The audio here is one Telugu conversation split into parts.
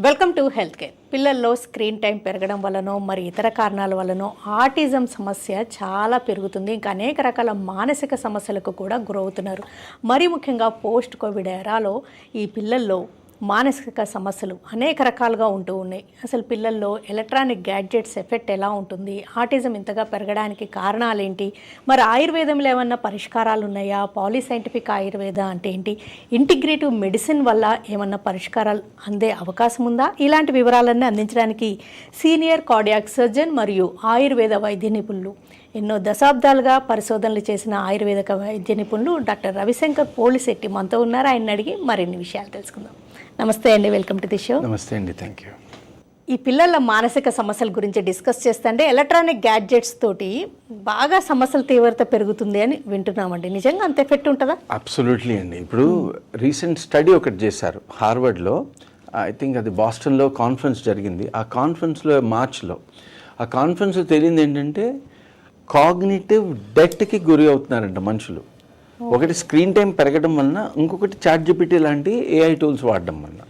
Welcome to health care. పిల్లల్లో స్క్రీన్ టైం పెరగడం వల్లనో మరి ఇతర కారణాల వల్లనో ఆటిజం సమస్య చాలా పెరుగుతుంది. ఇంకా అనేక రకాల మానసిక సమస్యలకు కూడా గురవుతున్నారు. మరి ముఖ్యంగా పోస్ట్ కోవిడ్ ఎరాలో ఈ పిల్లల్లో మానసిక సమస్యలు అనేక రకాలుగా ఉంటూ ఉన్నాయి. అసలు పిల్లల్లో ఎలక్ట్రానిక్ గ్యాడ్జెట్స్ ఎఫెక్ట్ ఎలా ఉంటుంది, ఆటిజం ఇంతగా పెరగడానికి కారణాలేంటి, మరి ఆయుర్వేదంలో ఏమన్నా పరిష్కారాలు ఉన్నాయా, పాలీసైంటిఫిక్ ఆయుర్వేద అంటే ఏంటి, ఇంటిగ్రేటివ్ మెడిసిన్ వల్ల ఏమన్నా పరిష్కారాలు అందే అవకాశం ఉందా, ఇలాంటి వివరాలన్నీ అందించడానికి సీనియర్ కార్డియాక్ సర్జన్ మరియు ఆయుర్వేద వైద్య నిపుణులు, ఎన్నో దశాబ్దాలుగా పరిశోధనలు చేసిన ఆయుర్వేద వైద్య నిపుణులు డాక్టర్ రవిశంకర్ పోలిశెట్టి మనతో ఉన్నారు. ఆయన అడిగి మరిన్ని విషయాలు తెలుసుకుందాం. నమస్తే అండి, వెల్కమ్ టు ది షో. నమస్తే అండి, థ్యాంక్ యూ. ఈ పిల్లల మానసిక సమస్యల గురించి డిస్కస్ చేస్తుంటే ఎలక్ట్రానిక్ గ్యాడ్జెట్స్ తోటి బాగా సమస్యల తీవ్రత పెరుగుతుంది అని వింటున్నామండి. నిజంగా అంత ఎఫెక్ట్ ఉంటుందా? అబ్సల్యూట్లీ అండి. ఇప్పుడు రీసెంట్ స్టడీ ఒకటి చేశారు హార్వర్డ్లో. ఐ థింక్ అది బాస్టన్లో కాన్ఫరెన్స్ జరిగింది. ఆ కాన్ఫరెన్స్లో మార్చ్లో ఆ కాన్ఫరెన్స్లో తెలియంది ఏంటంటే కాగ్నిటివ్ డెట్కి గురి అవుతున్నారంట మనుషులు. ఒకటి స్క్రీన్ టైం పెరగడం వలన, ఇంకొకటి చాట్‌జిపిటి లాంటి ఏఐ టూల్స్ వాడడం వలన.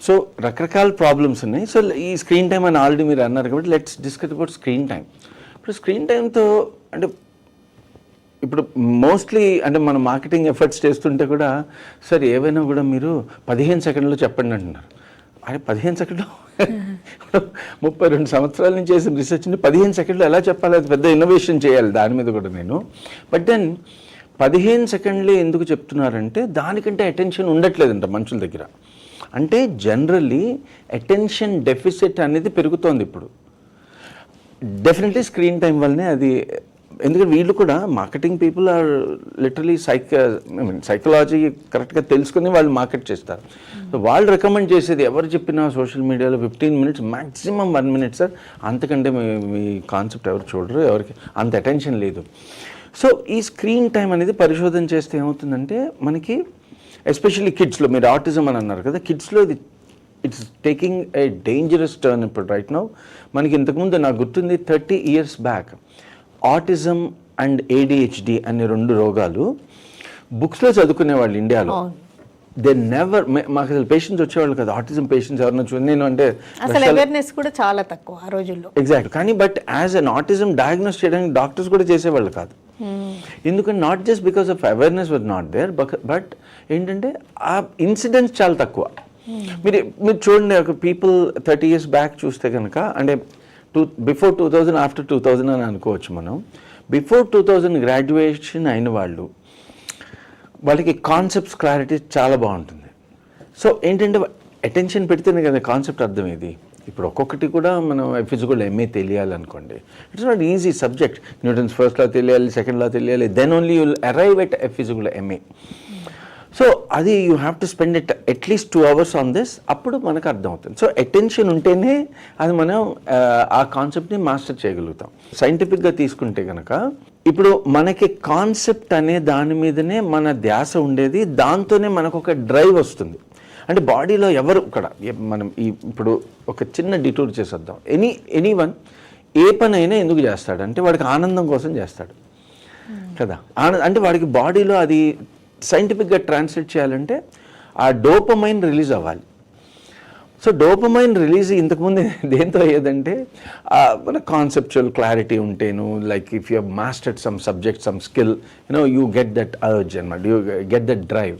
సో రకరకాల ప్రాబ్లమ్స్ ఉన్నాయి. సో ఈ స్క్రీన్ టైం అని ఆల్రెడీ మీరు అన్నారు కాబట్టి let's discuss about screen time. ఇప్పుడు స్క్రీన్ టైంతో అంటే ఇప్పుడు మోస్ట్లీ అంటే మన మార్కెటింగ్ ఎఫర్ట్స్ చేస్తుంటే కూడా సార్ ఏవైనా కూడా మీరు 15 సెకండ్లో చెప్పండి అంటున్నారు. అదే 15 సెకండ్లో 32 సంవత్సరాల నుంచి చేసిన రీసెర్చ్ని 15 సెకండ్లో ఎలా చెప్పాలి, అది పెద్ద ఇన్నోవేషన్ చేయాలి దాని మీద కూడా నేను. బట్ దెన్ 15 సెకండ్లే ఎందుకు చెప్తున్నారంటే దానికంటే అటెన్షన్ ఉండట్లేదంట మనుషుల దగ్గర. అంటే జనరల్లీ అటెన్షన్ డెఫిసిట్ అనేది పెరుగుతోంది ఇప్పుడు. డెఫినెట్లీ స్క్రీన్ టైం వల్లనే అది. ఎందుకంటే వీళ్ళు కూడా marketing people are literally psychology కరెక్ట్గా తెలుసుకుని వాళ్ళు మార్కెట్ చేస్తారు. సో వాళ్ళు రికమెండ్ చేసేది ఎవరు చెప్పినా సోషల్ మీడియాలో 15 మినిట్స్ మ్యాక్సిమం 1 మినిట్ సార్, అంతకంటే మీ కాన్సెప్ట్ ఎవరు చూడరు, ఎవరికి అంత అటెన్షన్ లేదు. సో ఈ స్క్రీన్ టైం అనేది పరిశోధన చేస్తే ఏమవుతుందంటే మనకి ఎస్పెషల్లీ కిడ్స్లో, మీరు ఆటిజం అని అన్నారు కదా, కిడ్స్లో ఇది it's taking a dangerous turn ఇప్పుడు రైట్ నౌ. మనకి ఇంతకుముందు నాకు గుర్తుంది 30 years back autism and ADHD అనే 2 రోగాలు బుక్స్లో చదువుకునేవాళ్ళు ఇండియాలో. దే నెవర్, మాకు అసలు పేషెంట్స్ వచ్చేవాళ్ళు కదా, ఆటిజం పేషెంట్స్ ఎవరైనా చూడండి. నేను అంటే అసలు అవేర్నెస్ కూడా చాలా తక్కువ ఆ రోజుల్లో. ఎగ్జాక్ట్. కానీ but as an autism diagnose చేయడానికి డాక్టర్స్ కూడా చేసేవాళ్ళు కాదు. ఎందుకంటే not just because of awareness was not there, but ఏంటంటే ఆ ఇన్సిడెంట్స్ చాలా తక్కువ. మీరు చూడండి, ఒక పీపుల్ 30 years బ్యాక్ చూస్తే కనుక, అంటే బిఫోర్ 2000 ఆఫ్టర్ 2000 అని అనుకోవచ్చు మనం. బిఫోర్ 2000 గ్రాడ్యుయేషన్ అయిన వాళ్ళకి కాన్సెప్ట్స్ క్లారిటీ చాలా బాగుంటుంది. సో ఏంటంటే అటెన్షన్ పెడితేనే కదా కాన్సెప్ట్ అర్థమేది. ఇప్పుడు ఒక్కొక్కటి కూడా మనం ఫిజికల్ MA తెలియాలనుకోండి, it's not easy subject. Newton's first law తెలియాలి, సెకండ్ లా తెలియాలి, then only you will arrive at physical MA. So అది you have to spend it at least 2 hours on this, అప్పుడు మనకు అర్థమవుతుంది. సో అటెన్షన్ ఉంటేనే అది మనం ఆ కాన్సెప్ట్ని మాస్టర్ చేయగలుగుతాం. సైంటిఫిక్గా తీసుకుంటే కనుక ఇప్పుడు మనకి కాన్సెప్ట్ అనే దాని మీదనే మన ధ్యాస ఉండేది, దాంతోనే మనకు ఒక డ్రైవ్ వస్తుంది. అంటే బాడీలో ఎవరు ఇక్కడ మనం ఇప్పుడు ఒక చిన్న డిటూర్ చేసేద్దాం. ఎనీవన్ ఏ పని అయినా ఎందుకు చేస్తాడు అంటే వాడికి ఆనందం కోసం చేస్తాడు కదా. అంటే వాడికి బాడీలో అది సైంటిఫిక్గా ట్రాన్స్లేట్ చేయాలంటే ఆ డోపమైన్ రిలీజ్ అవ్వాలి. సో డోపమైన్ రిలీజ్ ఇంతకుముందు దేంతో అయ్యేదంటే మన కాన్సెప్చువల్ క్లారిటీ ఉంటేను, like if you have mastered some subject, some skill, you get that urge అనమాట, యూ గెట్ దట్ డ్రైవ్.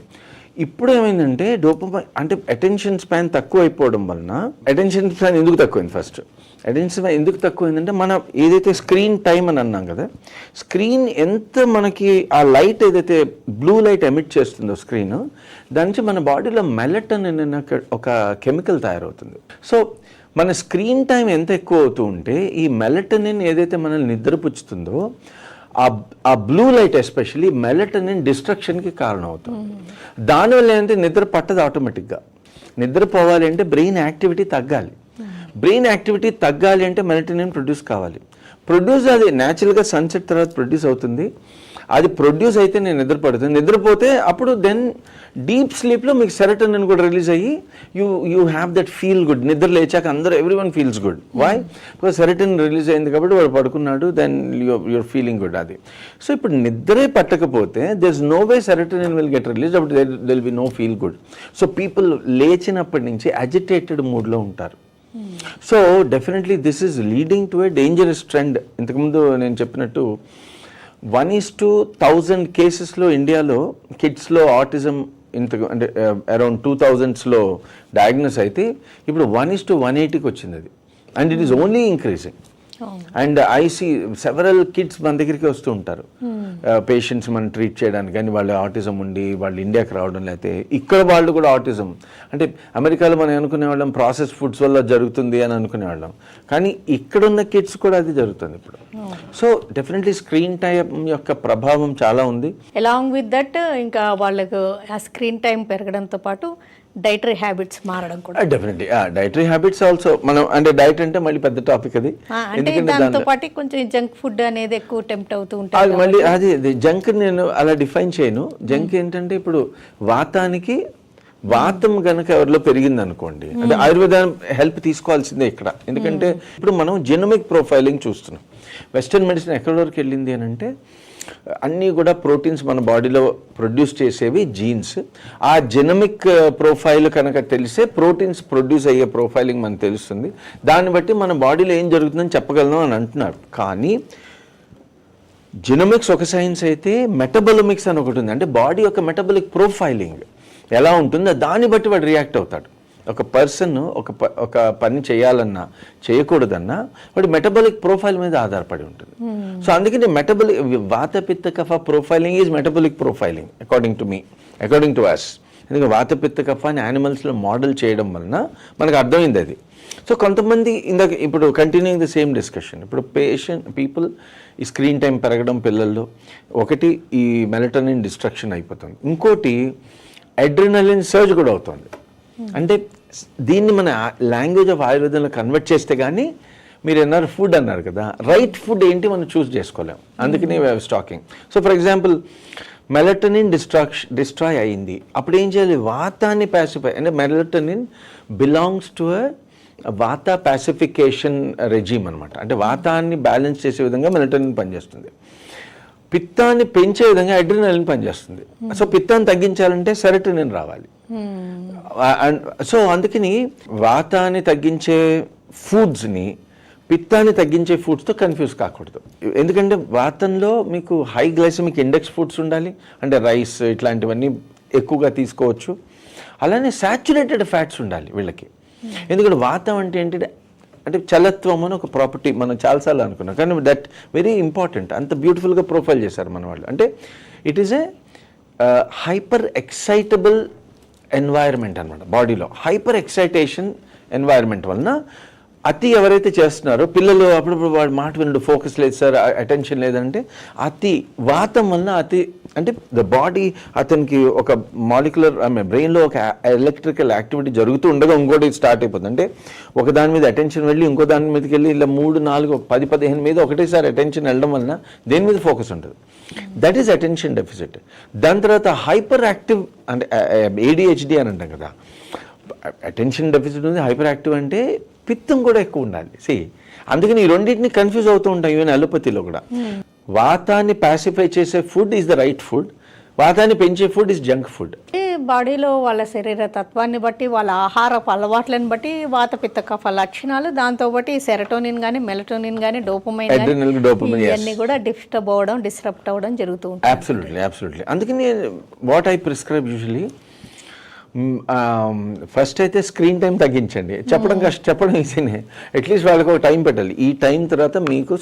ఇప్పుడు ఏమైందంటే డోపమైన్ అంటే అటెన్షన్ స్పాన్ తక్కువ అయిపోవడం వలన, అటెన్షన్ స్పాన్ ఎందుకు తక్కువైంది, ఫస్ట్ అటెన్షన్ స్పాన్ ఎందుకు తక్కువైందంటే మన ఏదైతే స్క్రీన్ టైం అని అన్నాం కదా, స్క్రీన్ ఎంత మనకి ఆ లైట్ ఏదైతే బ్లూ లైట్ ఎమిట్ చేస్తుందో స్క్రీన్, దాని నుంచి మన బాడీలో మెలటోనిన్ అనే ఒక కెమికల్ తయారవుతుంది. సో మన స్క్రీన్ టైం ఎంత ఎక్కువ అవుతూ ఉంటే ఈ మెలటోనిన్ ఏదైతే మనల్ని నిద్రపుచ్చుతుందో ఆ బ్లూ లైట్ ఎస్పెషల్లీ మెలటోనిన్ డిస్ట్రక్షన్కి కారణం అవుతుంది. దానివల్ల ఏంటంటే నిద్ర పట్టదు ఆటోమేటిక్గా. నిద్రపోవాలి అంటే బ్రెయిన్ యాక్టివిటీ తగ్గాలి. బ్రెయిన్ యాక్టివిటీ తగ్గాలి అంటే మెలటోనిన్ ప్రొడ్యూస్ కావాలి. ప్రొడ్యూస్ అది న్యాచురల్గా సన్సెట్ తర్వాత ప్రొడ్యూస్ అవుతుంది. అది ప్రొడ్యూస్ అయితే నేను నిద్రపడుతుంది. నిద్రపోతే అప్పుడు దెన్ డీప్ స్లీప్లో మీకు సెరటోనిన్ కూడా రిలీజ్ అయ్యి you have that feel good. నిద్ర లేచాక అందరూ everyone feels good. Why? Because serotonin release అయింది కాబట్టి వాడు పడుకున్నాడు, దెన్ యూఆర్ ఫీలింగ్ గుడ్. అది సో ఇప్పుడు నిద్రే పట్టకపోతే there is no way serotonin will get release, అప్పుడు there will be no feel good. So people లేచినప్పటి నుంచి అజిటేటెడ్ మూడ్లో ఉంటారు. So definitely this is leading to a dangerous trend. ఇంతకుముందు నేను చెప్పినట్టు 1:1000 కేసెస్లో ఇండియాలో కిడ్స్లో ఆటిజం అంటే అరౌండ్ 2000s డయాగ్నోస్ అయితే ఇప్పుడు 1:180కి వచ్చింది అది. And it is only increasing. And I see several kids మన దగ్గరికి వస్తూ ఉంటారు పేషెంట్స్ మనం ట్రీట్ చేయడానికి. కానీ వాళ్ళు ఆటిజం ఉండి వాళ్ళు ఇండియాకి రావడం, లేకపోతే ఇక్కడ వాళ్ళు కూడా ఆటిజం అంటే అమెరికాలో మనం అనుకునేవాళ్ళం ప్రాసెస్ ఫుడ్స్ వల్ల జరుగుతుంది అని అనుకునేవాళ్ళం, కానీ ఇక్కడున్న కిడ్స్ కూడా అది జరుగుతుంది ఇప్పుడు. సో డెఫినెట్లీ స్క్రీన్ టైం యొక్క ప్రభావం చాలా ఉంది. అలాంగ్ విత్ దట్ ఇంకా వాళ్ళకు ఆ స్క్రీన్ టైం పెరగడంతో పాటు డైటరీ హ్యాబిట్స్ మారడం కూడా డెఫినెట్లీ డైటరీ హ్యాబిట్స్ ఆల్సో. మనం అంటే డైట్ అంటే మళ్ళీ పెద్ద టాపిక్ అది. అంటే దాంతో పాటు కొంచెం జంక్ ఫుడ్ అనేది ఎక్కువ టెంప్ట్ అవుతూ ఉంటుంది. మళ్ళీ అది జంక్ నేను అలా డిఫైన్ చేయను. జంక్ ఏంటంటే ఇప్పుడు వాతం కనుక ఎవరిలో పెరిగింది అనుకోండి, అంటే ఆయుర్వేదం హెల్ప్ తీసుకోవాల్సిందే ఇక్కడ. ఎందుకంటే ఇప్పుడు మనం జెనోమిక్ ప్రొఫైలింగ్ చూస్తున్నాం. వెస్టర్న్ మెడిసిన్ ఎక్కడి వరకు వెళ్ళింది అని అంటే అన్నీ కూడా ప్రోటీన్స్ మన బాడీలో ప్రొడ్యూస్ చేసేవి జీన్స్. ఆ జెనమిక్ ప్రొఫైల్ కనుక తెలిసే ప్రోటీన్స్ ప్రొడ్యూస్ అయ్యే ప్రొఫైలింగ్ మనకు తెలుస్తుంది. దాన్ని బట్టి మన బాడీలో ఏం జరుగుతుందని చెప్పగలను అని అంటున్నారు. కానీ జెనోమిక్స్ ఒక సైన్స్ అయితే మెటబోలమిక్స్ అని ఒకటి ఉంది. అంటే బాడీ యొక్క మెటబోలిక్ ప్రొఫైలింగ్ ఎలా ఉంటుందో దాన్ని బట్టి వాడు రియాక్ట్ అవుతాడు. ఒక పర్సన్ ఒక పని చేయాలన్నా చేయకూడదన్నా వాడి మెటబాలిక్ ప్రొఫైల్ మీద ఆధారపడి ఉంటుంది. సో అందుకని మెటబాలిక్ వాత పిత్త కఫ profiling is metabolic profiling according to us. ఎందుకంటే వాత పిత్త కఫ అని యానిమల్స్లో మోడల్ చేయడం వలన మనకు అర్థమైంది అది. సో కొంతమంది ఇప్పుడు కంటిన్యూయింగ్ ద సేమ్ డిస్కషన్, ఇప్పుడు పీపుల్ ఈ స్క్రీన్ టైం పెరగడం పిల్లల్లో ఒకటి ఈ మెలటోనిన్ డిస్ట్రక్షన్ అయిపోతుంది, ఇంకోటి అడ్రినలిన్ సర్జ్ కూడా అవుతుంది. అంటే దీన్ని మన లాంగ్వేజ్ ఆఫ్ ఆయుర్వేదంలో కన్వర్ట్ చేస్తే కానీ మీరు అన్నారు ఫుడ్ అన్నారు కదా, రైట్ ఫుడ్ ఏంటి మనం చూస్ చేసుకోలేము. అందుకని we have talking. So for example melatonin destroy అయింది, అప్పుడు ఏం చేయాలి? వాతాన్ని ప్యాసిఫై, అంటే మెలటోనిన్ బిలాంగ్స్ టు వాత పాసిఫికేషన్ రెజీమ్ అనమాట. అంటే వాతాన్ని బ్యాలెన్స్ చేసే విధంగా మెలటోనిన్ పనిచేస్తుంది. పిత్తాన్ని పెంచే విధంగా అడ్రినలిన్ పనిచేస్తుంది. సో పిత్తాన్ని తగ్గించాలంటే సెరటోనిన్ రావాలి. సో అందుకని వాతాన్ని తగ్గించే ఫుడ్స్ని పిత్తాన్ని తగ్గించే ఫుడ్స్తో కన్ఫ్యూజ్ కాకూడదు. ఎందుకంటే వాతంలో మీకు హై గ్లైసమిక్ ఇండెక్స్ ఫుడ్స్ ఉండాలి, అంటే రైస్ ఇట్లాంటివన్నీ ఎక్కువగా తీసుకోవచ్చు. అలానే సాచురేటెడ్ ఫ్యాట్స్ ఉండాలి వీళ్ళకి. ఎందుకంటే వాతం అంటే ఏంటంటే అంటే చలత్వం అని ఒక ప్రాపర్టీ మనం చాలాసార్లు అనుకున్నాం, కానీ దట్ వెరీ ఇంపార్టెంట్. అంత బ్యూటిఫుల్గా ప్రొఫైల్ చేశారు మన వాళ్ళు. అంటే it is a hyper excitable environment అనమాట. బాడీలో హైపర్ ఎక్సైటేషన్ ఎన్వైర్న్మెంట్ వలన అతి ఎవరైతే చేస్తున్నారో పిల్లలు అప్పుడప్పుడు వాడి మాట వినడు, ఫోకస్ లేదు సార్, అటెన్షన్ లేదంటే అతి వాతం వలన అతి అంటే ద బాడీ అతనికి ఒక మాలిక్యులర్ బ్రెయిన్లో ఒక ఎలక్ట్రికల్ యాక్టివిటీ జరుగుతూ ఉండగా ఇంకోటి స్టార్ట్ అయిపోతుంది. అంటే ఒక దాని మీద అటెన్షన్ వెళ్ళి ఇంకో దాని మీదకి వెళ్ళి ఇలా 3, 4, 10, 15 మీద ఒకటేసారి అటెన్షన్ వెళ్ళడం వలన దేని మీద ఫోకస్ ఉంటుంది. That is attention deficit. దాని తర్వాత హైపర్ యాక్టివ్ అంటే ADHD అని అంటాం కదా. అటెన్షన్ డెఫిసిట్ ఉంది, హైపర్ యాక్టివ్ అంటే పిత్తం కూడా ఎక్కువ ఉండాలి. అందుకని ఈ రెండింటిని కన్ఫ్యూజ్ అవుతూ ఉంటాం. ఈవెన్ అలోపతిలో కూడా వాతాన్ని పాసిఫై చేసే food is the right food, వాతాన్ని పెంచే ఫుడ్ ఈజ్ జంక్ ఫుడ్. బాడీలో వాళ్ళ శరీర తత్వాన్ని బట్టి వాళ్ళ ఆహారపు అలవాట్లను బట్టి వాత పిత్త కఫ లక్షణాలు, దాంతో బట్టి సెరటోనిన్ కానీ మెలటోనిన్ కానీ డోపమైన్ ఇవన్నీ కూడా డిస్టర్బ్ అవ్వడం జరుగుతూ ఉంటుంది. అబ్సల్యూట్లీ. అందుకని what I prescribe usually first అయితే స్క్రీన్ టైం తగ్గించండి. చెప్పడం ఈజీనే, అట్లీస్ట్ వాళ్ళకి ఒక టైం పెట్టాలి. ఈ టైం తర్వాత మీకు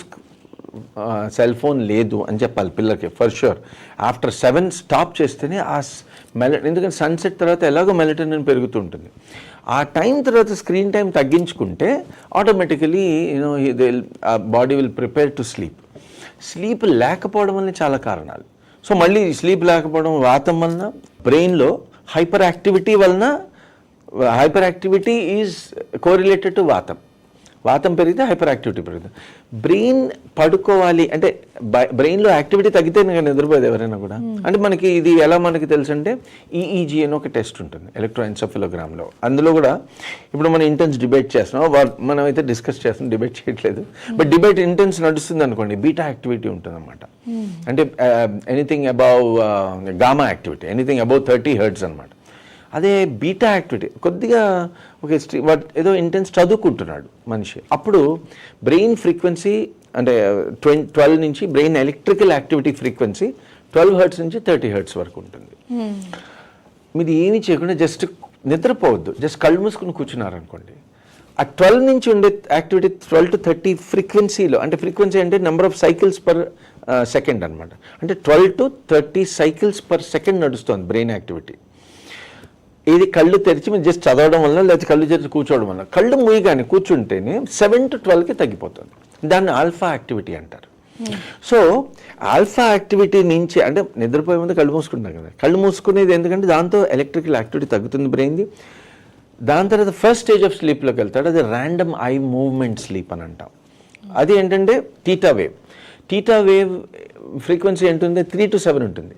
సెల్ ఫోన్ లేదు అని చెప్పాలి పిల్లలకి ఫర్ షూర్. ఆఫ్టర్ 7 స్టాప్ చేస్తేనే ఆ ఎందుకంటే సన్సెట్ తర్వాత ఎలాగో మెలటోనిన్ పెరుగుతుంటుంది. ఆ టైం తర్వాత స్క్రీన్ టైం తగ్గించుకుంటే automatically body will prepare to sleep. Sleep లేకపోవడం వల్ల చాలా కారణాలు. సో మళ్ళీ స్లీప్ లేకపోవడం వాతం వలన, బ్రెయిన్లో హైపర్ యాక్టివిటీ వలన, hyper activity is correlated to వాతం. వాతం పెరిగితే హైపర్ యాక్టివిటీ పెరుగుతుంది. బ్రెయిన్ పడుకోవాలి అంటే బ్రెయిన్లో యాక్టివిటీ తగ్గితే నిద్రపోయేది ఎవరైనా కూడా. అంటే మనకి ఇది ఎలా మనకి తెలుసు అంటే ఈఈజీ అని ఒక టెస్ట్ ఉంటుంది ఎలక్ట్రోఎన్సెఫలోగ్రామ్లో. అందులో కూడా ఇప్పుడు మనం ఇంటెన్స్ డిబేట్ చేస్తున్నాం, మనం అయితే డిస్కస్ చేస్తున్నాం, డిబేట్ చేయట్లేదు. బట్ డిబేట్ ఇంటెన్స్ నడుస్తుంది అనుకోండి, బీటా యాక్టివిటీ ఉంటుంది అనమాట. అంటే anything above gamma activity, anything above 30 Hz అనమాట. అదే బీటా యాక్టివిటీ కొద్దిగా ఒక ఏదో ఇంటెన్స్ చదువుకుంటున్నాడు మనిషి, అప్పుడు బ్రెయిన్ ఫ్రీక్వెన్సీ అంటే 12 నుంచి brain electrical activity frequency 12 Hz నుంచి 30 Hz వరకు ఉంటుంది. మీరు ఏమీ చేయకుండా జస్ట్ నిద్రపోవద్దు, జస్ట్ కళ్ళు మూసుకుని కూర్చున్నారు అనుకోండి, ఆ 12 నుంచి ఉండే యాక్టివిటీ 12 to 30 ఫ్రీక్వెన్సీలో, అంటే ఫ్రీక్వెన్సీ అంటే number of cycles per second అనమాట. అంటే 12 to 30 సైకిల్స్ పర్ సెకండ్ నడుస్తుంది బ్రెయిన్ యాక్టివిటీ. ఇది కళ్ళు తెరిచి మీరు జస్ట్ చదవడం వల్ల లేకపోతే కళ్ళు తెరిచి కూర్చోవడం వల్ల, కళ్ళు మూయగానే కూర్చుంటేనే 7 to 12కి తగ్గిపోతుంది. దాన్ని ఆల్ఫా యాక్టివిటీ అంటారు. సో ఆల్ఫా యాక్టివిటీ నుంచి అంటే నిద్రపోయే ముందు కళ్ళు మూసుకుంటాం కదా, కళ్ళు మూసుకునేది ఎందుకంటే దాంతో ఎలక్ట్రికల్ యాక్టివిటీ తగ్గుతుంది బ్రెయిన్ది. దాని తర్వాత ఫస్ట్ స్టేజ్ ఆఫ్ స్లీప్లోకి వెళ్తాడు, అది ర్యాండమ్ ఐ మూవ్మెంట్ స్లీప్ అని అంటాం. అది ఏంటంటే theta wave. Theta wave frequency ఏంటుంది 3 to 7 ఉంటుంది,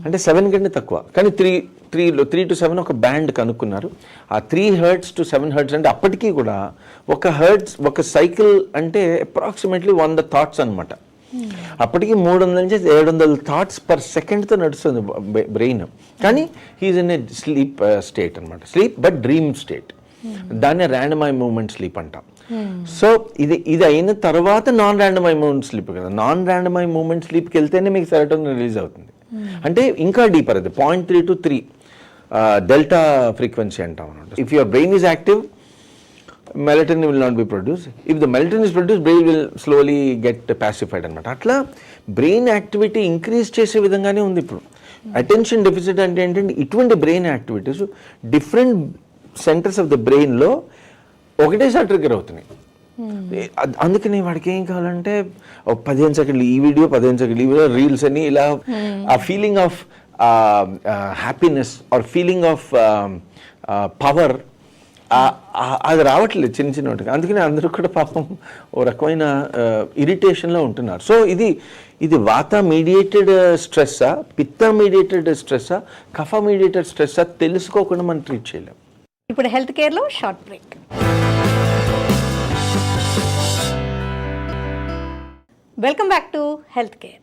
అంటే 7 కంటే తక్కువ. కానీ 3 to 7 ఒక బ్యాండ్ కనుక్కున్నారు. ఆ 3 Hz to 7 Hz అంటే అప్పటికీ కూడా ఒక హెర్ట్జ్ ఒక సైకిల్ అంటే అప్రాక్సిమేట్లీ 100 థాట్స్ అనమాట. అప్పటికి 300 నుంచి 700 థాట్స్ పర్ సెకండ్తో నడుస్తుంది బ్రెయిన్. కానీ he's in a sleep state అనమాట, స్లీప్ బట్ డ్రీమ్ స్టేట్. దాన్ని ర్యాండమ్ ఐ మూవ్మెంట్ స్లీప్ అంటాం. సో ఇది అయిన తర్వాత non random eye movement sleep కదా. నాన్ ర్యాండమ్ ఐ మూవ్మెంట్ స్లీప్కి వెళ్తేనే మీకు సెరోటోనిన్ రిలీజ్ అవుతుంది. అంటే ఇంకా డీపర్ అది 0.3 to 3 డెల్టా ఫ్రీక్వెన్సీ అంటాం అనమాట. If your brain is active, melatonin will not be produced. If the melatonin is produced, brain will slowly get pacified అనమాట. అట్లా బ్రెయిన్ యాక్టివిటీ ఇంక్రీజ్ చేసే విధంగానే ఉంది ఇప్పుడు. అటెన్షన్ డెఫిసిట్ అంటే ఏంటంటే ఇటువంటి brain activities different centres of the బ్రెయిన్లో ఒకటేసారి ట్రిగ్గర్ అవుతున్నాయి. అందుకని వాడికి ఏం కావాలంటే 15 సెకండ్లు ఈ వీడియో, 15 సెకండ్లు ఈ వీడియో, రీల్స్ అని ఇలా ఆ feeling of happiness are feeling of power అది రావట్లేదు చిన్న చిన్న వాటికి. అందుకని అందరూ కూడా పాపం ఓ రకమైన ఇరిటేషన్లో ఉంటున్నారు. సో ఇది వాత మీడియేటెడ్ స్ట్రెస్సా, పిత్త మీడియేటెడ్ స్ట్రెస్సా, కఫ మీడియేటెడ్ స్ట్రెస్సా తెలుసుకోకుండా మనం ట్రీట్ చేయలేం. ఇప్పుడు హెల్త్ కేర్లో short break. Welcome back to health care.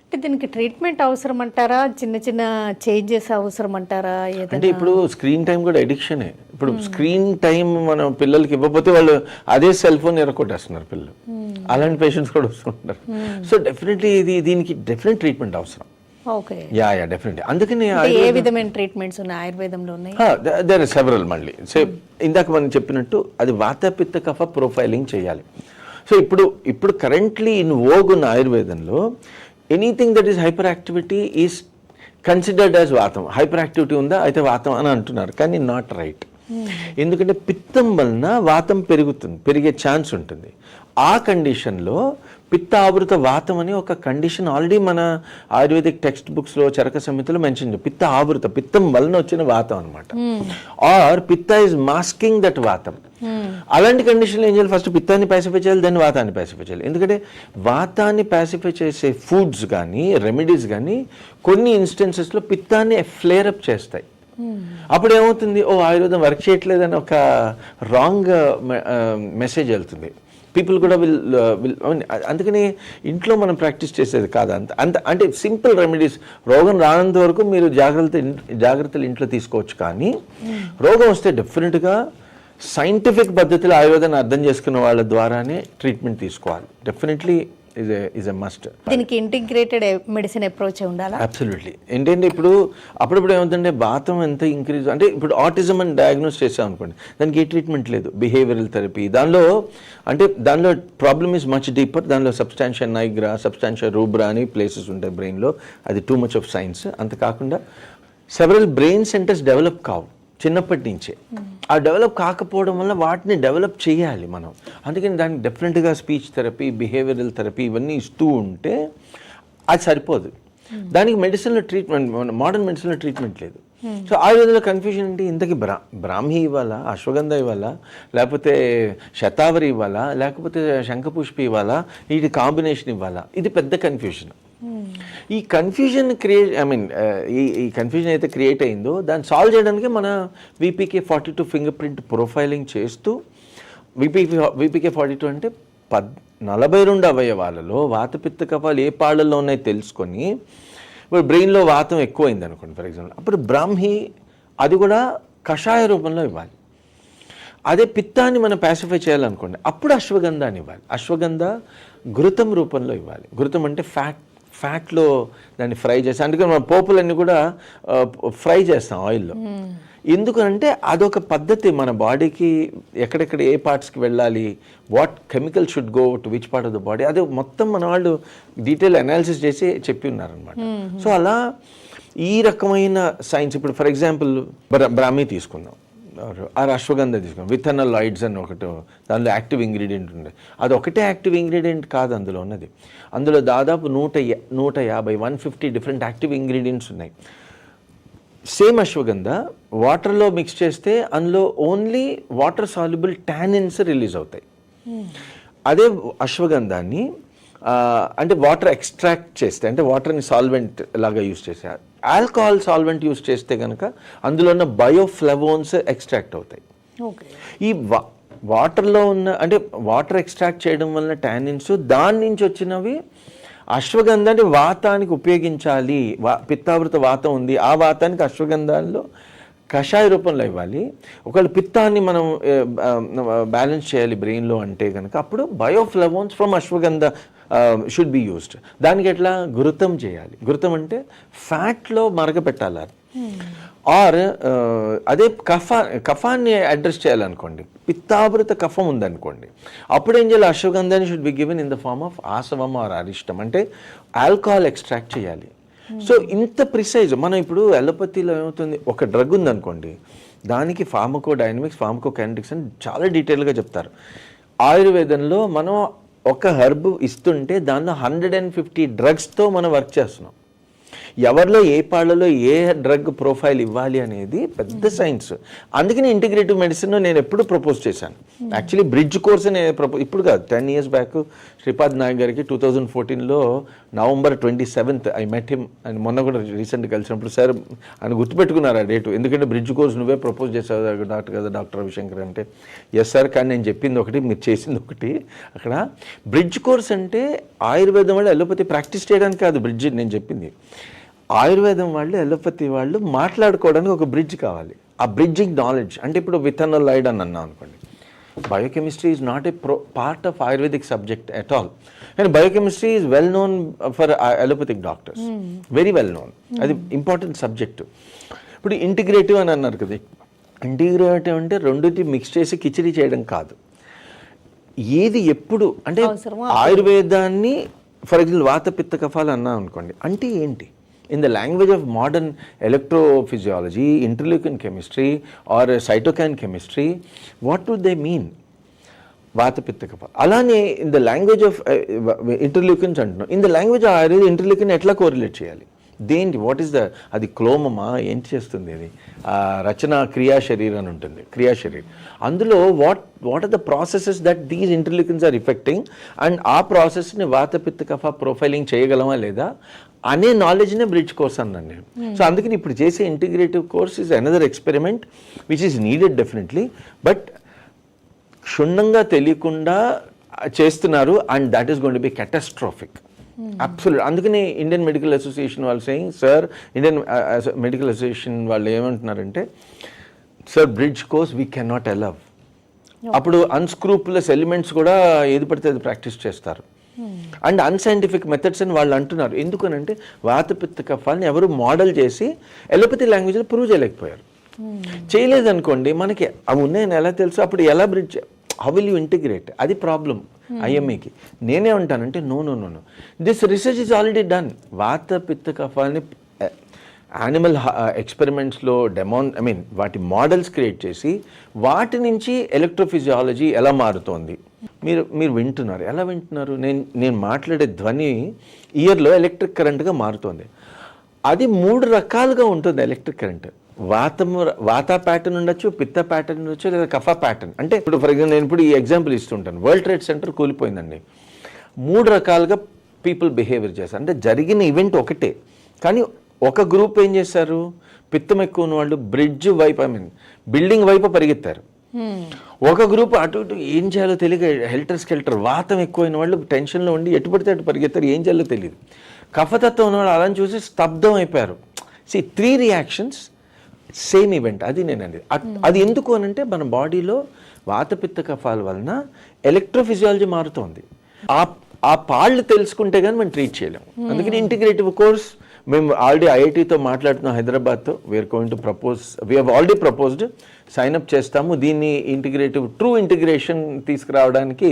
అంటే దీనికి ట్రీట్మెంట్ అవసరం అంటారా, చిన్న చిన్న చేంజెస్ అవసరం అంటారా? అంటే ఇప్పుడు స్క్రీన్ టైం కూడా ఎడిక్షనే. ఇప్పుడు స్క్రీన్ టైం మనం పిల్లలకి ఇవ్వకపోతే వాళ్ళు అదే సెల్ ఫోన్ ఎరకొట్టేస్తున్నారు పిల్లలు. అలాంటి పేషెంట్స్ కూడా వస్తుంటారు. సో డెఫినెట్లీ దీనికి డెఫినెట్ ట్రీట్మెంట్ అవసరం. Okay, yeah definitely. అందుకని ఏ విధమైన ట్రీట్మెంట్స్ ఉన్నాయి ఆయుర్వేదంలో? There are several. మళ్ళీ ఇందాక మనం చెప్పినట్టు అది వాత పిత్త కఫ ప్రొఫైలింగ్ చేయాలి. సో ఇప్పుడు కరెంట్లీ ఇన్ వోగ్ ఉన్న ఆయుర్వేదంలో anything that is hyper activity is considered as వాతం. హైపర్ యాక్టివిటీ ఉందా అయితే వాతం అని అంటున్నారు, కానీ నాట్ రైట్. ఎందుకంటే పిత్తం వలన వాతం పెరిగే ఛాన్స్ ఉంటుంది. ఆ కండిషన్లో పిత్త ఆవృత వాతం అని ఒక కండిషన్ ఆల్రెడీ మన ఆయుర్వేదిక్ టెక్స్ట్ బుక్స్లో చరక సంహితలో మెన్షన్ చేయాలి. పిత్త ఆవృత, పిత్తం వలన వచ్చిన వాతం అనమాట. ఆర్ పిత్త ఈజ్ మాస్కింగ్ దట్ వాతం. అలాంటి కండిషన్లో ఏం చేయాలి? ఫస్ట్ పిత్తాన్ని ప్యాసిఫై చేయాలి, దాన్ని వాతాన్ని ప్యాసిఫై చేయాలి. ఎందుకంటే వాతాన్ని ప్యాసిఫై చేసే ఫుడ్స్ కానీ రెమెడీస్ కానీ కొన్ని ఇన్స్టెన్సెస్లో పిత్తాన్ని ఫ్లేరప్ చేస్తాయి. అప్పుడు ఏమవుతుంది? ఆయుర్వేదం వర్క్ చేయట్లేదని ఒక రాంగ్ మెసేజ్ వెళ్తుంది. పీపుల్ కూడా విల్ అందుకని ఇంట్లో మనం ప్రాక్టీస్ చేసేది కాదు అంటే సింపుల్ రెమెడీస్. రోగం రానంత వరకు మీరు జాగ్రత్తలు ఇంట్లో తీసుకోవచ్చు, కానీ రోగం వస్తే డెఫినెట్గా సైంటిఫిక్ పద్ధతిలో ఆయుర్వేదాన్ని అర్థం చేసుకున్న వాళ్ళ ద్వారానే ట్రీట్మెంట్ తీసుకోవాలి. Definitely is a must. దీనికి ఇంటిగ్రేటెడ్ మెడిసిన్ అప్రోచ్ ఉండాలా? అబ్సల్యూట్లీ. ఏంటంటే అప్పుడప్పుడు ఏమవుతుందంటే వాతం ఎంత ఇంక్రీజ్ అంటే ఇప్పుడు ఆటిజం అని డయాగ్నోస్ చేసాం అనుకోండి, దానికి ఏ ట్రీట్మెంట్ లేదు, బిహేవియరల్ థెరపీ. దానిలో ప్రాబ్లమ్ ఈజ్ మచ్ డీపర్. దానిలో సబ్స్టాన్షియా నైగ్రా, సబ్స్టాన్షియా రూబ్రా అని ప్లేసెస్ ఉంటాయి బ్రెయిన్లో. అది టూ మచ్ ఆఫ్ సైన్స్. అంతకాకుండా సెవరల్ బ్రెయిన్ సెంటర్స్ డెవలప్ కావు చిన్నప్పటి నుంచే. ఆ డెవలప్ కాకపోవడం వల్ల వాటిని డెవలప్ చేయాలి మనం. అందుకని దానికి డెఫినెట్గా స్పీచ్ థెరపీ, బిహేవియరల్ థెరపీ ఇవన్నీ ఇస్తూ ఉంటే అది సరిపోదు. దానికి మెడిసిన్లో ట్రీట్మెంట్, మోడర్న్ మెడిసిన్లో ట్రీట్మెంట్ లేదు. సో ఆయుర్వేదంలో కన్ఫ్యూజన్ ఏంటి, ఇంతకీ బ్రాహ్మీ ఇవ్వాలా, అశ్వగంధ ఇవ్వాలా, లేకపోతే శతావరి ఇవ్వాలా, లేకపోతే శంఖపుష్పి ఇవ్వాలా, వీటి కాంబినేషన్ ఇవ్వాలా, ఇది పెద్ద కన్ఫ్యూజన్. ఈ కన్ఫ్యూజన్ ఈ కన్ఫ్యూజన్ అయితే క్రియేట్ అయిందో దాన్ని సాల్వ్ చేయడానికి మన VPK42 ఫింగర్ ప్రింట్ ప్రొఫైలింగ్ చేస్తూ, VPK42 అంటే 42 అవయవాలలో వాత పిత్త కఫాలు ఏ పాళ్ళల్లో ఉన్నాయో తెలుసుకొని, ఇప్పుడు బ్రెయిన్లో వాతం ఎక్కువైంది అనుకోండి ఫర్ ఎగ్జాంపుల్, అప్పుడు బ్రాహ్మీ అది కూడా కషాయ రూపంలో ఇవ్వాలి. అదే పిత్తాన్ని మనం ప్యాసిఫై చేయాలనుకోండి అప్పుడు అశ్వగంధాన్ని ఇవ్వాలి. అశ్వగంధ ఘృతం రూపంలో ఇవ్వాలి. ఘృతం అంటే ఫ్యాట్లో దాన్ని ఫ్రై చేస్తాం, అందుకని మనం పోపులన్నీ కూడా ఫ్రై చేస్తాం ఆయిల్లో. ఎందుకంటే అదొక పద్ధతి, మన బాడీకి ఎక్కడెక్కడ ఏ పార్ట్స్కి వెళ్ళాలి, what chemical should go to which part of the body, అది మొత్తం మన వాళ్ళు డీటెయిల్ అనాలిసిస్ చేసి చెప్పి ఉన్నారనమాట. సో అలా ఈ రకమైన సైన్స్, ఇప్పుడు ఫర్ ఎగ్జాంపుల్ బ్రాహ్మీ తీసుకుందాం, అశ్వగంధ తీసుకుందాం, విథనలాయిడ్స్ అని ఒకటి, దానిలో యాక్టివ్ ఇంగ్రీడియంట్ ఉంది. అది ఒకటే యాక్టివ్ ఇంగ్రీడియంట్ కాదు అందులో ఉన్నది, అందులో దాదాపు 150 డిఫరెంట్ యాక్టివ్ ఇంగ్రీడియంట్స్ ఉన్నాయి. సేమ్ అశ్వగంధ వాటర్లో మిక్స్ చేస్తే అందులో only water soluble tannins release అవుతాయి. అదే అశ్వగంధాన్ని అంటే వాటర్ ఎక్స్ట్రాక్ట్ చేస్తే, అంటే వాటర్ని సాల్వెంట్ లాగా యూజ్ చేస్తే, ఆల్కహాల్ సాల్వెంట్ యూజ్ చేస్తే కనుక అందులో ఉన్న బయోఫ్లవోన్స్ ఎక్స్ట్రాక్ట్ అవుతాయి. ఈ వాటర్లో ఉన్న, అంటే వాటర్ ఎక్స్ట్రాక్ట్ చేయడం వలన టానిన్స్, దాని నుంచి వచ్చినవి అశ్వగంధాన్ని వాతానికి ఉపయోగించాలి. పిత్తావృత వాతం ఉంది, ఆ వాతానికి అశ్వగంధాల్లో కషాయ రూపంలో ఇవ్వాలి. ఒకవేళ పిత్తాన్ని మనం బ్యాలెన్స్ చేయాలి బ్రెయిన్లో అంటే కనుక అప్పుడు bioflavones from ashwagandha should be used. దానికి ఎట్లా ఘృతం చేయాలి. ఘృతం అంటే ఫ్యాట్లో మరగపెట్టాలి. ఆర్ అదే కఫాన్ని అడ్రస్ చేయాలనుకోండి, పిత్తావృత కఫం ఉందనుకోండి, అప్పుడు ఏం చేయాలి, అశ్వగంధాన్ని should be given in the form of ఆసవం ఆర్ అరిష్టం, అంటే ఆల్కహాల్ ఎక్స్ట్రాక్ట్ చేయాలి. సో ఇంత ప్రిసైజ్. మనం ఇప్పుడు అలోపతిలో ఏమవుతుంది, ఒక డ్రగ్ ఉందనుకోండి, దానికి ఫార్మకోడైనమిక్స్, ఫార్మకోకైనెటిక్స్ అని చాలా డీటెయిల్గా చెప్తారు. ఆయుర్వేదంలో మనం ఒక హెర్బ్ ఇస్తుంటే దానిలో 150 డ్రగ్స్తో మనం వర్క్ చేస్తున్నాం. ఎవరిలో ఏ పాళ్ళలో ఏ డ్రగ్ ప్రొఫైల్ ఇవ్వాలి అనేది పెద్ద సైన్స్. అందుకని ఇంటిగ్రేటివ్ మెడిసిన్ నేను ఎప్పుడు ప్రపోజ్ చేశాను. యాక్చువల్లీ బ్రిడ్జ్ కోర్స్ అని ఇప్పుడు కాదు, 10 years బ్యాక్ శ్రీపాద్ నాయక్ గారికి 2014లో November 27th I met him. And మొన్న కూడా రీసెంట్గా కలిసినప్పుడు సార్ ఆయన గుర్తుపెట్టుకున్నారు ఆ డేటు, ఎందుకంటే బ్రిడ్జ్ కోర్స్ నువ్వే ప్రపోజ్ చేసావు డాక్టర్ రవిశంకర్ అంటే. ఎస్ సార్, కానీ నేను చెప్పింది ఒకటి, మీరు చేసింది ఒకటి. అక్కడ బ్రిడ్జ్ కోర్స్ అంటే ఆయుర్వేదం వాళ్ళు అలోపతి ప్రాక్టీస్ చేయడానికి కాదు బ్రిడ్జ్ నేను చెప్పింది. ఆయుర్వేదం వాళ్ళు అలోపతి వాళ్ళు మాట్లాడుకోవడానికి ఒక బ్రిడ్జ్ కావాలి. ఆ బ్రిడ్జింగ్ నాలెడ్జ్ అంటే ఇప్పుడు విథనలాయిడ్ అని అన్నాం అనుకోండి, biochemistry is not a part of ayurvedic subject at all. And biochemistry is well known for allopathic doctors, very well known. అది ఇంపార్టెంట్ సబ్జెక్టు. ఇప్పుడు ఇంటిగ్రేటివ్ అని అన్నారు కదా, ఇంటిగ్రేటివ్ అంటే రెండుటి మిక్స్ చేసి కిచిడి చేయడం కాదు. ఏది ఎప్పుడు అంటే ఆయుర్వేదాన్ని ఫర్ ఎగ్జాంపుల్ వాత పిత్త కఫాలు అన్నాం అనుకోండి, అంటే ఏంటి? In the language of modern electrophysiology, interleukin chemistry or cytokine chemistry, what do they mean? Vata pitta kapha. Alane in the language of interleukins antunna. In the language of Ayurveda, interleukin etla correlate cheyali? దేంటి, వాట్ ఈస్ ద, అది క్లోమమా, ఏం చేస్తుంది అది, రచన క్రియా శరీరం అని ఉంటుంది, క్రియా శరీరం. అందులో what are the processes that these interleukins are affecting, and ఆ ప్రాసెస్ని వాత పిత్త కఫ ప్రొఫైలింగ్ చేయగలమా లేదా అనే నాలెడ్జ్నే బ్రిడ్జ్ కోర్స్ అన్నాను నేను. సో అందుకని ఇప్పుడు చేసే integrative course is another experiment which is needed definitely, but క్షుణ్ణంగా తెలియకుండా చేస్తున్నారు, and that is going to be catastrophic. Absolute. అందుకని ఇండియన్ మెడికల్ అసోసియేషన్ వాళ్ళు saying, sir Indian Medical Association వాళ్ళు ఏమంటున్నారంటే, sir bridge course we can not allow. అప్పుడు అన్స్క్రూపులస్ ఎలిమెంట్స్ కూడా ఏది పడితే అది ప్రాక్టీస్ చేస్తారు, అండ్ అన్సైంటిఫిక్ మెథడ్స్ అని వాళ్ళు అంటున్నారు. ఎందుకనంటే వాతపిత్త కఫాలని ఎవరు మోడల్ చేసి ఎలోపతి లాంగ్వేజ్లో ప్రూవ్ చేయలేకపోయారు. చేయలేదనుకోండి, మనకి అవి ఉన్నాయని ఎలా తెలుసు, అప్పుడు ఎలా bridge, how will you integrate, అది ప్రాబ్లం ఐఎంఏకి. నేనే ఉంటానంటే no, this research is already done. వాత పిత్త కఫాలని యానిమల్ ఎక్స్పెరిమెంట్స్లో వాటి మోడల్స్ క్రియేట్ చేసి వాటి నుంచి ఎలక్ట్రోఫిజియాలజీ ఎలా మారుతోంది, మీరు వింటున్నారు, ఎలా వింటున్నారు? నేను మాట్లాడే ధ్వని ఇయర్లో ఎలక్ట్రిక్ కరెంట్గా మారుతుంది. అది 3 రకాలుగా ఉంటుంది ఎలక్ట్రిక్ కరెంట్. వాత ప్యాటర్న్ ఉండొచ్చు, పిత్త ప్యాటర్న్ ఉండొచ్చు, లేదా కఫ ప్యాటర్న్. అంటే ఇప్పుడు ఫర్ ఎగ్జాంపుల్ నేను ఇప్పుడు ఈ ఎగ్జాంపుల్ ఇస్తుంటాను. వరల్డ్ ట్రేడ్ సెంటర్ కూలిపోయిందండి. 3 రకాలుగా పీపుల్ బిహేవియర్ చేస్తారు. అంటే జరిగిన ఈవెంట్ ఒకటే, కానీ ఒక గ్రూప్ ఏం చేశారు, పిత్తం ఎక్కువ ఉన్న వాళ్ళు బ్రిడ్జ్ వైపు, బిల్డింగ్ వైపు పరిగెత్తారు. ఒక గ్రూప్ అటు ఇటు ఏం చేయాలో తెలియక హెల్టర్ స్కెల్టర్, వాతం ఎక్కువైన వాళ్ళు టెన్షన్లో ఉండి ఎటు పడితే అటు పరిగెత్తారు, ఏం చేయాలో తెలియదు. కఫతత్వం ఉన్నవాళ్ళు అలా చూసి స్తబ్దం అయిపోయారు. 3 రియాక్షన్స్ సేమ్ ఈవెంట్. అది నేను అనేది. అది ఎందుకు అనంటే మన బాడీలో వాతపిత్త కఫాల వలన ఎలక్ట్రోఫిజియాలజీ మారుతోంది. ఆ పాళ్ళు తెలుసుకుంటే కానీ మనం ట్రీట్ చేయలేము. అందుకని ఇంటిగ్రేటివ్ కోర్స్ మేము ఆల్రెడీ ఐఐటితో మాట్లాడుతున్నాం, హైదరాబాద్తో. We're going to propose, we have already proposed, sign up చేస్తాము. దీన్ని ఇంటిగ్రేటివ్, ట్రూ ఇంటిగ్రేషన్ తీసుకురావడానికి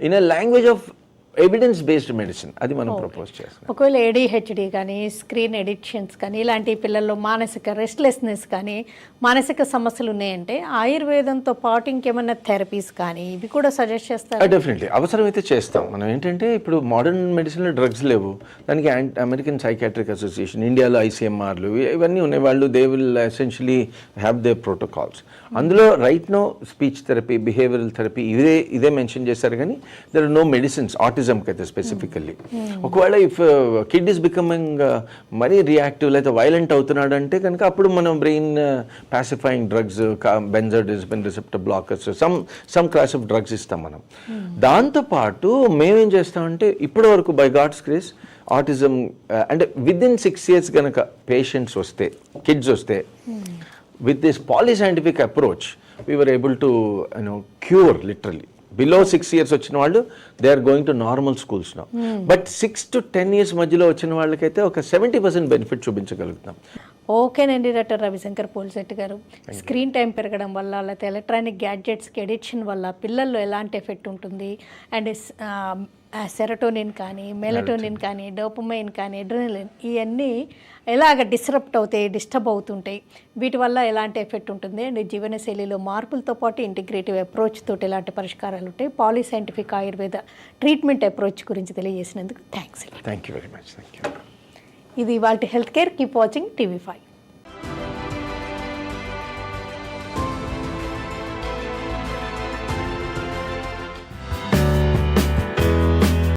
in a language of evidence based medicine, అది మనం ప్రపోజ్ చేస్తాం. ఒకవేళ ADHD కానీ, స్క్రీన్ ఎడిక్షన్స్ కానీ, ఇలాంటి పిల్లల్లో మానసిక రెస్ట్లెస్నెస్ కానీ, మానసిక సమస్యలు ఉన్నాయంటే ఆయుర్వేదంతో పాటు ఇంకేమైనా థెరపీస్ కానీ ఇవి కూడా సజెస్ట్ చేస్తారు? డెఫినెట్లీ అవసరమైతే చేస్తాం. మనం ఏంటంటే ఇప్పుడు మోడర్న్ మెడిసిన్లో డ్రగ్స్ లేవు, దానికి అమెరికన్ సైకాట్రిక్ అసోసియేషన్, ఇండియాలో ICMRలు ఇవన్నీ ఉన్నాయి. వాళ్ళు they will essentially have the protocols. అందులో right now speech therapy, behavioural therapy ఇదే మెన్షన్ చేశారు. కానీ దర్ ఆర్ నో మెడిసిన్స్ ఆటిజంకి అయితే స్పెసిఫికల్లీ. ఒకవేళ ఇఫ్ కిడ్ ఈస్ బికమింగ్ మరీ రియాక్టివ్ లేదా వైలెంట్ అవుతున్నాడు అంటే కనుక అప్పుడు మనం brain pacifying drugs, benzodiazepine receptor blockers, some class of drugs ఇస్తాం మనం. దాంతోపాటు మేమేం చేస్తామంటే ఇప్పటి వరకు బై గాడ్స్ గ్రేస్ ఆటిజం అంటే విదిన్ 6 years కనుక పేషెంట్స్ వస్తే, కిడ్స్ వస్తే, with this polyscientific approach we were able to cure literally. Below 6 years వచ్చిన వాళ్ళు they are going to normal schools now. But 6 to 10 years మధ్యలో వచ్చిన వాళ్ళకైతే ఒక 70% బెనిఫిట్ చూపించగలుగుతాం. ఓకేనండి డాక్టర్ రవిశంకర్ పోలిశెట్టి గారు, స్క్రీన్ టైం పెరగడం వల్ల లేకపోతే ఎలక్ట్రానిక్ గ్యాడ్జెట్స్కి ఎడిక్షన్ వల్ల పిల్లల్లో ఎలాంటి ఎఫెక్ట్ ఉంటుంది, అండ్ సెరటోనిన్ కానీ, మెలటోనిన్ కానీ, డోపమైన్ కానీ, అడ్రినలిన్ ఇవన్నీ ఎలాగ డిస్టర్బ్ అవుతుంటాయి, వీటి వల్ల ఎలాంటి ఎఫెక్ట్ ఉంటుంది, అండ్ జీవనశైలిలో మార్పులతో పాటు ఇంటిగ్రేటివ్ అప్రోచ్ తోటి ఎలాంటి పరిష్కారాలు ఉంటాయి, పాలీసైంటిఫిక్ ఆయుర్వేద ట్రీట్మెంట్ అప్రోచ్ గురించి తెలియజేసినందుకు thanks. Thank you very much. Thank you. ఇది ఇవాల్టి health care. Keep watching TV5.